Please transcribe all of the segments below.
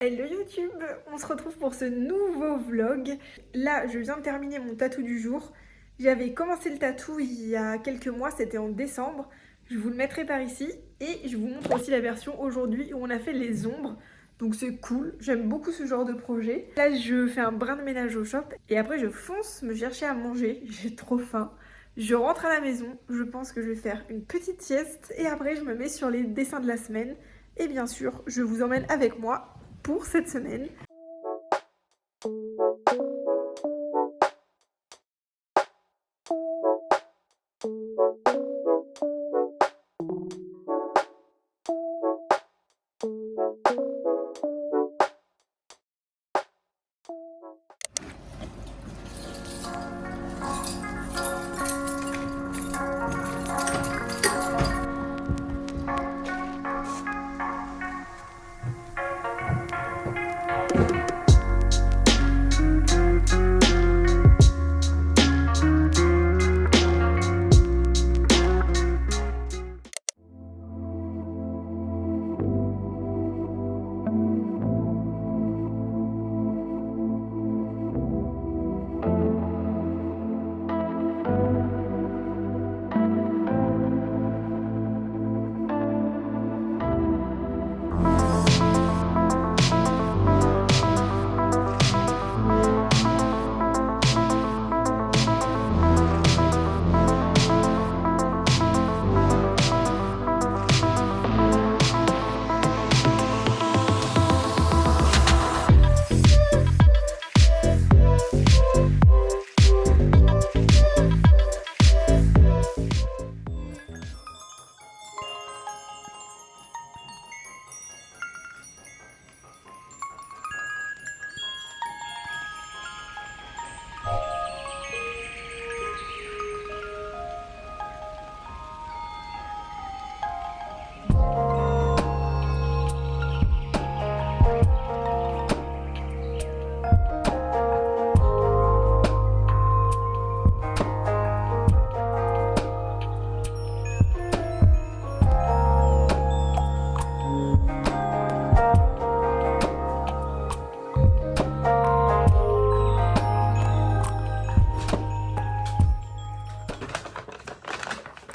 Hello YouTube, on se retrouve pour ce nouveau vlog. Là, je viens de terminer mon tatou du jour. J'avais commencé le tatou il y a quelques mois, c'était en décembre. Je vous le mettrai par ici et je vous montre aussi la version aujourd'hui où on a fait les ombres. Donc c'est cool, j'aime beaucoup ce genre de projet. Là, je fais un brin de ménage au shop et après je fonce me chercher à manger. J'ai trop faim. Je rentre à la maison, je pense que je vais faire une petite sieste et après je me mets sur les dessins de la semaine. Et bien sûr, je vous emmène avec moi pour cette semaine.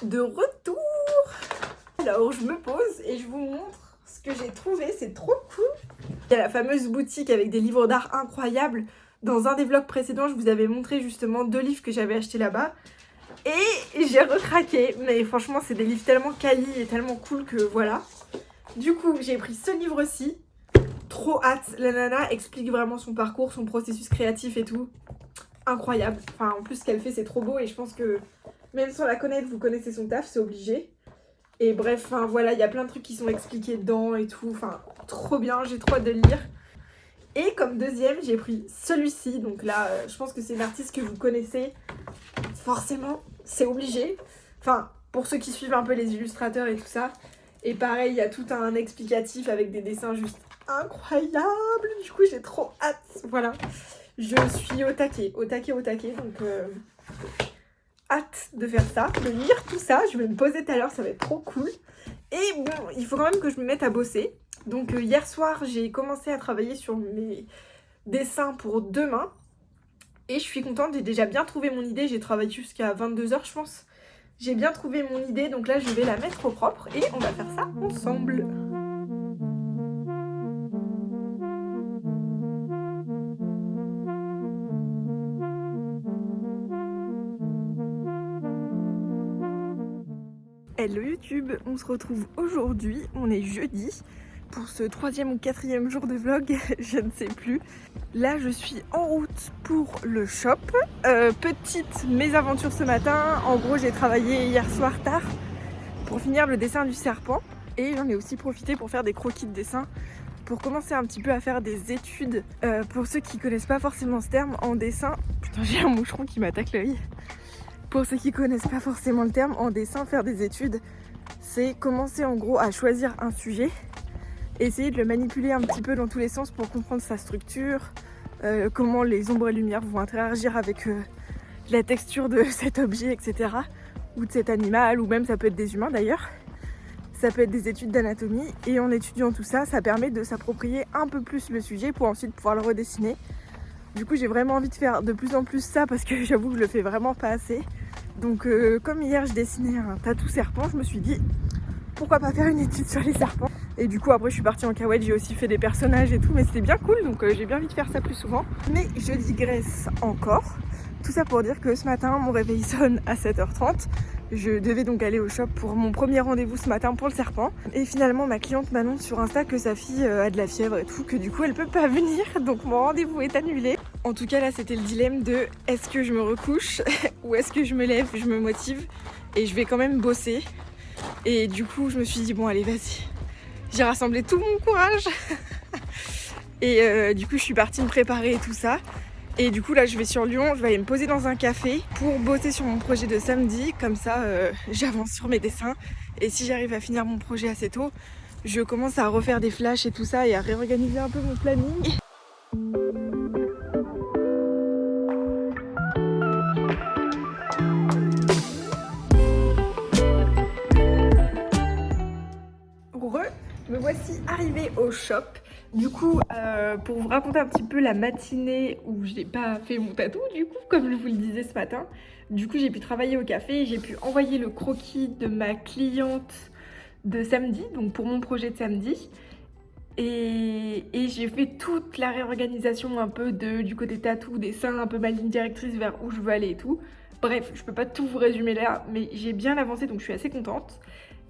De retour. Alors je me pose et je vous montre ce que j'ai trouvé, c'est trop cool. Il y a la fameuse boutique avec des livres d'art incroyables. Dans un des vlogs précédents, je vous avais montré justement 2 livres que j'avais achetés là-bas. Et j'ai recraqué, mais franchement c'est des livres tellement quali et tellement cool que voilà. Du coup j'ai pris ce livre-ci. Trop hâte, la nana explique vraiment son parcours, son processus créatif et tout. Incroyable, enfin en plus ce qu'elle fait c'est trop beau et je pense que même sans la connaître vous connaissez son taf, c'est obligé. Et bref, enfin voilà, il y a plein de trucs qui sont expliqués dedans et tout, enfin trop bien, j'ai trop hâte de le lire. Et comme deuxième j'ai pris celui-ci, donc là je pense que c'est une artiste que vous connaissez, forcément c'est obligé. Enfin pour ceux qui suivent un peu les illustrateurs et tout ça. Et pareil, il y a tout un explicatif avec des dessins juste incroyables. Du coup, j'ai trop hâte. Voilà. Je suis au taquet. Donc, hâte de faire ça, de lire tout ça. Je vais me poser tout à l'heure, ça va être trop cool. Et bon, il faut quand même que je me mette à bosser. Donc, hier soir, j'ai commencé à travailler sur mes dessins pour demain. Et je suis contente, j'ai déjà bien trouvé mon idée. J'ai travaillé jusqu'à 22h, je pense. J'ai bien trouvé mon idée, donc là je vais la mettre au propre et on va faire ça ensemble. Hello YouTube, on se retrouve aujourd'hui, on est jeudi, pour ce 3e ou 4e jour de vlog, je ne sais plus. Là je suis en route pour le shop. Petite mésaventure ce matin, en gros j'ai travaillé hier soir tard pour finir le dessin du serpent. Et j'en ai aussi profité pour faire des croquis de dessin, pour commencer un petit peu à faire des études. Pour ceux qui connaissent pas forcément ce terme, en dessin... Putain j'ai un moucheron qui m'attaque l'œil. Pour ceux qui connaissent pas forcément le terme, en dessin, faire des études, c'est commencer en gros à choisir un sujet, essayer de le manipuler un petit peu dans tous les sens pour comprendre sa structure, comment les ombres et lumières vont interagir avec la texture de cet objet, etc. Ou de cet animal, ou même ça peut être des humains d'ailleurs. ça peut être des études d'anatomie et en étudiant tout ça, ça permet de s'approprier un peu plus le sujet pour ensuite pouvoir le redessiner. Du coup j'ai vraiment envie de faire de plus en plus ça parce que j'avoue que je le fais vraiment pas assez. Donc comme hier je dessinais un tatou serpent, je me suis dit pourquoi pas faire une étude sur les serpents. Et du coup après je suis partie en cacahuète, j'ai aussi fait des personnages et tout, mais c'était bien cool, donc j'ai bien envie de faire ça plus souvent. Mais je digresse encore. Tout ça pour dire que ce matin mon réveil sonne à 7h30. Je devais donc aller au shop pour mon premier rendez-vous ce matin pour le serpent. Et finalement ma cliente m'annonce sur Insta que sa fille a de la fièvre et tout, que du coup elle peut pas venir, donc mon rendez-vous est annulé. En tout cas là c'était le dilemme de est-ce que je me recouche ou est-ce que je me lève, je me motive et je vais quand même bosser. Et du coup je me suis dit bon allez vas-y, j'ai rassemblé tout mon courage. Et du coup je suis partie me préparer et tout ça. Et du coup là je vais sur Lyon, je vais aller me poser dans un café pour bosser sur mon projet de samedi. Comme ça j'avance sur mes dessins. Et si j'arrive à finir mon projet assez tôt, je commence à refaire des flashs et tout ça et à réorganiser un peu mon planning. Me voici arrivée au shop. Du coup, pour vous raconter un petit peu la matinée où je n'ai pas fait mon tatou, du coup, comme je vous le disais ce matin, du coup j'ai pu travailler au café et j'ai pu envoyer le croquis de ma cliente de samedi, donc pour mon projet de samedi. Et j'ai fait toute la réorganisation un peu du côté tatou, dessin, un peu ma ligne directrice vers où je veux aller et tout. Bref, je peux pas tout vous résumer là, mais j'ai bien avancé donc je suis assez contente.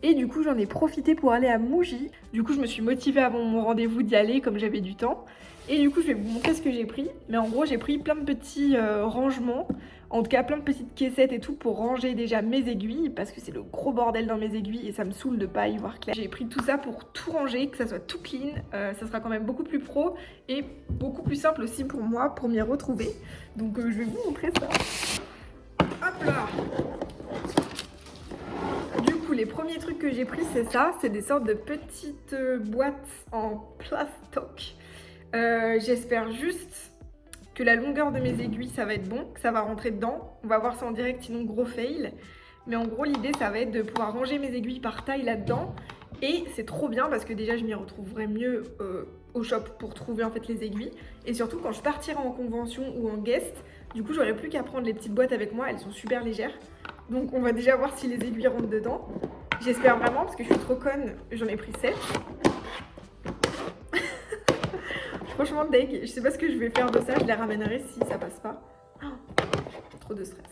Et du coup j'en ai profité pour aller à Mougy. Du coup je me suis motivée avant mon rendez-vous d'y aller comme j'avais du temps. Et du coup je vais vous montrer ce que j'ai pris. Mais en gros j'ai pris plein de petits rangements. En tout cas plein de petites caissettes et tout pour ranger déjà mes aiguilles. Parce que c'est le gros bordel dans mes aiguilles et ça me saoule de pas y voir clair. J'ai pris tout ça pour tout ranger, que ça soit tout clean. Ça sera quand même beaucoup plus pro et beaucoup plus simple aussi pour moi pour m'y retrouver. Donc je vais vous montrer ça. Hop là! Les premiers trucs que j'ai pris c'est ça, c'est des sortes de petites boîtes en plastoc. J'espère juste que la longueur de mes aiguilles ça va être bon, que ça va rentrer dedans. On va voir ça en direct, sinon gros fail. Mais en gros l'idée ça va être de pouvoir ranger mes aiguilles par taille là-dedans. Et c'est trop bien parce que déjà je m'y retrouverai mieux au shop pour trouver en fait les aiguilles. Et surtout quand je partirai en convention ou en guest, du coup j'aurai plus qu'à prendre les petites boîtes avec moi, elles sont super légères. Donc on va déjà voir si les aiguilles rentrent dedans. J'espère vraiment parce que je suis trop conne, j'en ai pris 7. Franchement deg, je sais pas ce que je vais faire de ça, je les ramènerai si ça passe pas. Oh, trop de stress.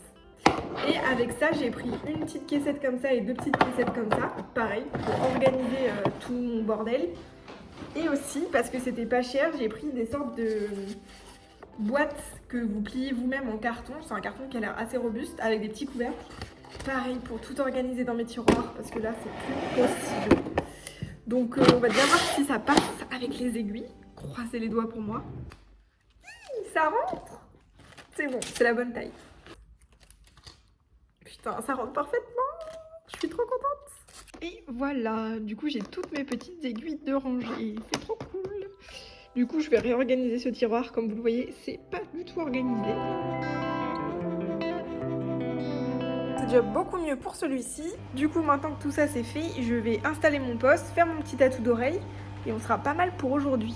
Et avec ça j'ai pris une petite caissette comme ça et deux petites caissettes comme ça, pareil, pour organiser tout mon bordel. Et aussi parce que c'était pas cher, j'ai pris des sortes de boîtes que vous pliez vous-même en carton. C'est un carton qui a l'air assez robuste avec des petits couvercles. Pareil pour tout organiser dans mes tiroirs parce que là c'est plus possible. Donc on va déjà voir si ça passe avec les aiguilles. Croisez les doigts pour moi. Ça rentre. C'est bon, c'est la bonne taille. Putain, ça rentre parfaitement. Je suis trop contente. Et voilà, du coup j'ai toutes mes petites aiguilles de rangée. C'est trop cool. Du coup je vais réorganiser ce tiroir. Comme vous le voyez, c'est pas du tout organisé. C'est déjà beaucoup mieux pour celui-ci. Du coup maintenant que tout ça c'est fait, je vais installer mon poste, faire mon petit tatou d'oreille et on sera pas mal pour aujourd'hui.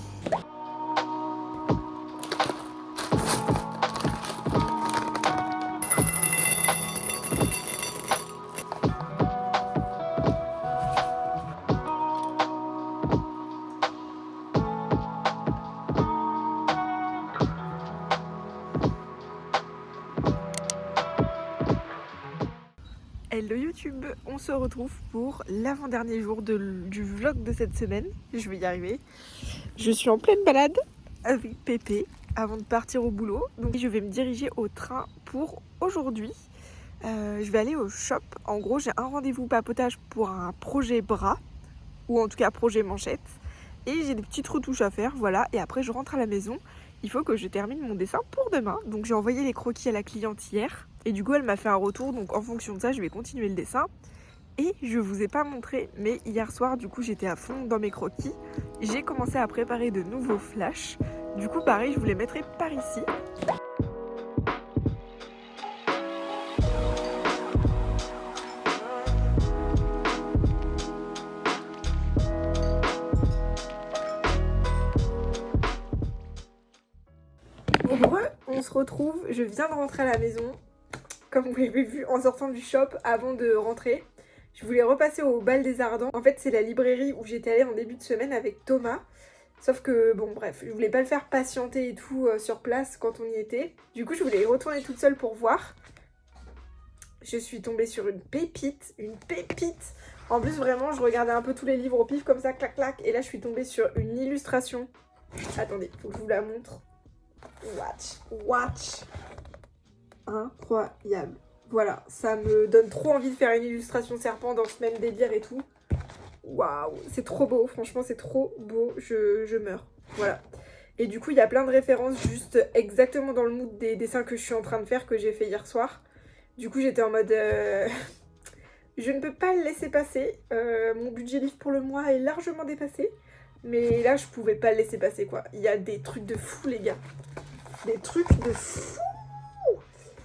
Hello YouTube, on se retrouve pour l'avant-dernier jour du vlog de cette semaine. Je vais y arriver. Je suis en pleine balade avec Pépé avant de partir au boulot. Donc je vais me diriger au train pour aujourd'hui. Je vais aller au shop. En gros j'ai un rendez-vous papotage pour un projet bras. Ou en tout cas projet manchette. Et j'ai des petites retouches à faire, voilà. Et après je rentre à la maison. Il faut que je termine mon dessin pour demain. Donc j'ai envoyé les croquis à la cliente hier. Et du coup elle m'a fait un retour. Donc en fonction de ça je vais continuer le dessin. Et je vous ai pas montré, mais hier soir du coup j'étais à fond dans mes croquis. J'ai commencé à préparer de nouveaux flashs. Du coup pareil je vous les mettrai par ici. On se retrouve, je viens de rentrer à la maison, comme vous l'avez vu en sortant du shop avant de rentrer. Je voulais repasser au Bal des Ardents. En fait, c'est la librairie où j'étais allée en début de semaine avec Thomas. Sauf que, bon bref, je voulais pas le faire patienter et tout sur place quand on y était. Du coup, je voulais y retourner toute seule pour voir. Je suis tombée sur une pépite, En plus, vraiment, je regardais un peu tous les livres au pif comme ça, clac clac. Et là, je suis tombée sur une illustration. Attendez, faut que je vous la montre. Watch. Incroyable. Voilà, ça me donne trop envie de faire une illustration serpent dans ce même délire et tout. Waouh, c'est trop beau, franchement c'est trop beau, je meurs. Voilà. Et du coup il y a plein de références juste exactement dans le mood des dessins que je suis en train de faire, que j'ai fait hier soir. Du coup j'étais en mode je ne peux pas le laisser passer. Mon budget livre pour le mois est largement dépassé. Mais là je pouvais pas le laisser passer quoi. Il y a des trucs de fou les gars. Des trucs de fou.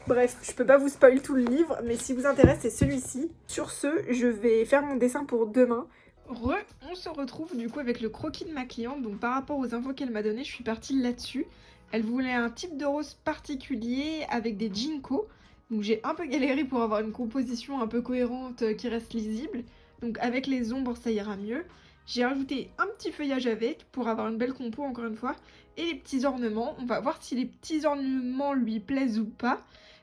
Bref, je peux pas vous spoil tout le livre, mais si vous intéresse, c'est celui-ci. Sur ce, je vais faire mon dessin pour demain. On se retrouve du coup avec le croquis de ma cliente. Donc par rapport aux infos qu'elle m'a données, je suis partie là-dessus. Elle voulait un type de rose particulier avec des ginkgo. Donc j'ai un peu galéré pour avoir une composition un peu cohérente qui reste lisible. Donc avec les ombres, ça ira mieux. J'ai rajouté un petit feuillage avec pour avoir une belle compo encore une fois. Et les petits ornements. On va voir si les petits ornements lui plaisent ou pas.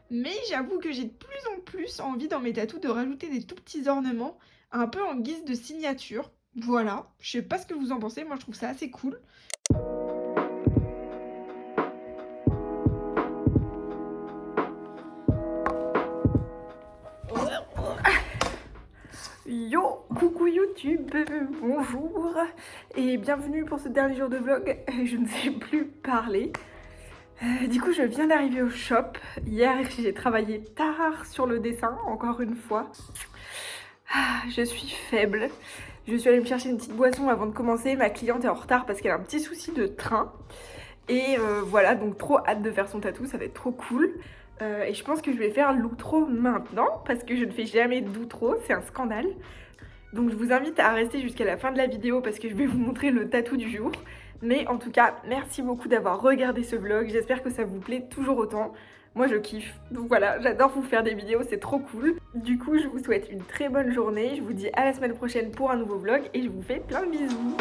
Mais j'avoue que j'ai de plus en plus envie dans mes tatous de rajouter des tout petits ornements, un peu en guise de signature. Voilà, je sais pas ce que vous en pensez, moi je trouve ça assez cool. Yo, coucou YouTube, bonjour et bienvenue pour ce dernier jour de vlog. Je ne sais plus parler. Du coup je viens d'arriver au shop. Hier j'ai travaillé tard sur le dessin, encore une fois. Je suis faible. Je suis allée me chercher une petite boisson avant de commencer. Ma cliente est en retard parce qu'elle a un petit souci de train. Et voilà, donc trop hâte de faire son tatou, ça va être trop cool. Et je pense que je vais faire l'outro maintenant parce que je ne fais jamais d'outro, c'est un scandale. Donc je vous invite à rester jusqu'à la fin de la vidéo parce que je vais vous montrer le tatou du jour. Mais en tout cas, merci beaucoup d'avoir regardé ce vlog. J'espère que ça vous plaît toujours autant. Moi, je kiffe. Donc voilà, j'adore vous faire des vidéos, c'est trop cool. Du coup, je vous souhaite une très bonne journée. Je vous dis à la semaine prochaine pour un nouveau vlog et je vous fais plein de bisous.